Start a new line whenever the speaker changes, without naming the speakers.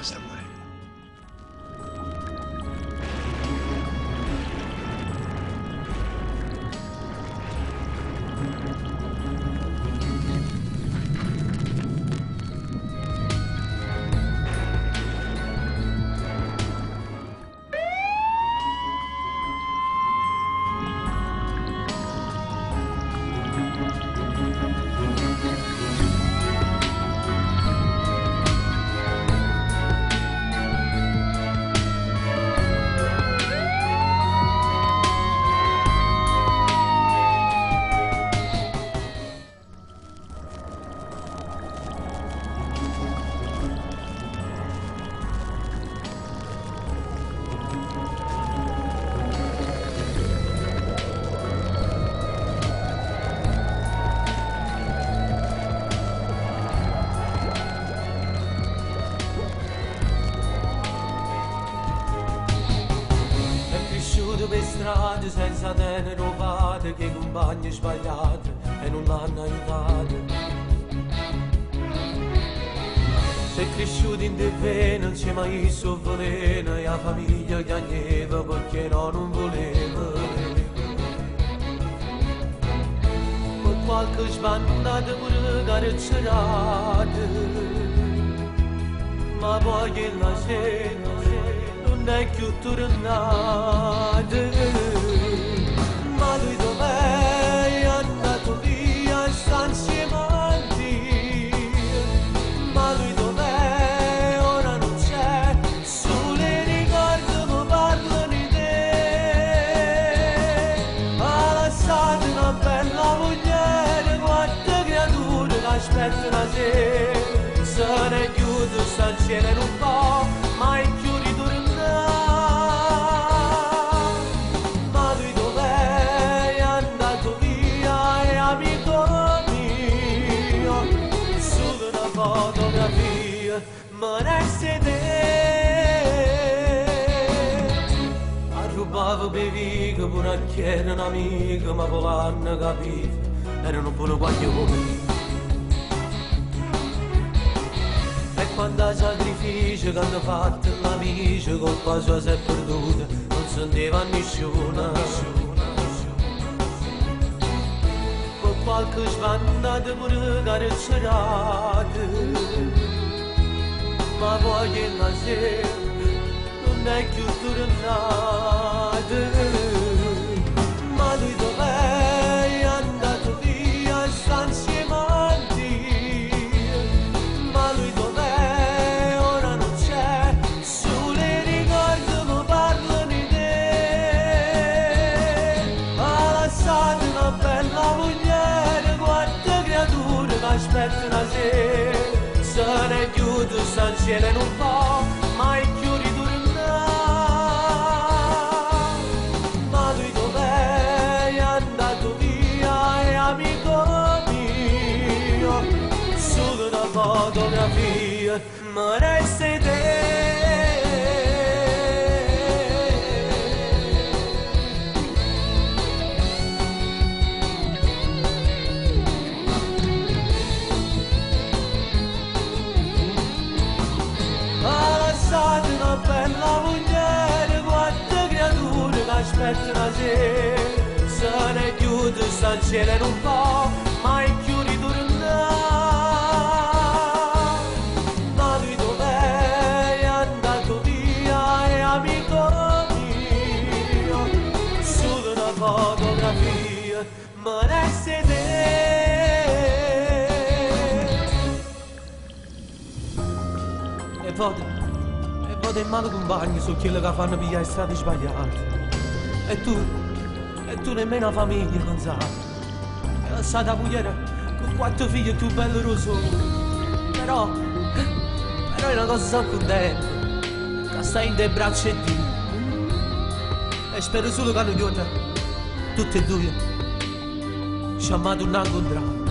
sta morendo.
Per strade senza tene rovate, che i compagni sbagliati e non l'hanno aiutato. Sei cresciuto in te vena, non c'è mai sofferena, e la famiglia piangeva perché no, non voleva. Con qualche sbandata pure carcerata, ma poi che la sera non è più tornato. Ma lui dov'è? È andato via, sta insieme a Dio. Ma lui dov'è? Ora non c'è, solo i ricordi mi parlano di te. Ha lasciato una bella moglie, quante creature che aspettano te. Se ne chiude, sta insieme un po', mai più ritornato. Ma resti te. Arrubavo bevico pure a chiedere un'amica, ma poi l'hanno capito, erano pure guaglioni. E quando sacrificio che hanno fatto l'amico, colpa sua si è perduta, non sentiva nessuno. Con qualche sbandata pure carcerata, ma poi che la sera non è più tornato. Ma lui dov'è? È andato via, sta insieme a Dio. Ma lui dov'è? Ora non c'è, solo i ricordi mi parlano di te. Ha lasciato una bella moglie, quante creature che aspettano a te. Se ne chiude, sta insieme un po', mai più ritornato. Ma lui dov'è? È andato via, è amico mio. Solo una fotografia, ma resti te. Una bella moglie, quante creature che aspettano te. Se ne chiude, sta in cielo un po', mai più ritornato. Ma lui dov'è? È andato via, è amico mio. Solo una fotografia, ma resti te. E poi dei mali compagni sono quelli che fanno pigliare strade sbagliate. E tu nemmeno la famiglia non sai. E lasciata la moglie con 4 figli e tu bello rosone. Però è una cosa sono contento, che stai in te braccia e Dio. E spero solo che hanno aiuta tutti e due. Ci amate un incontrato.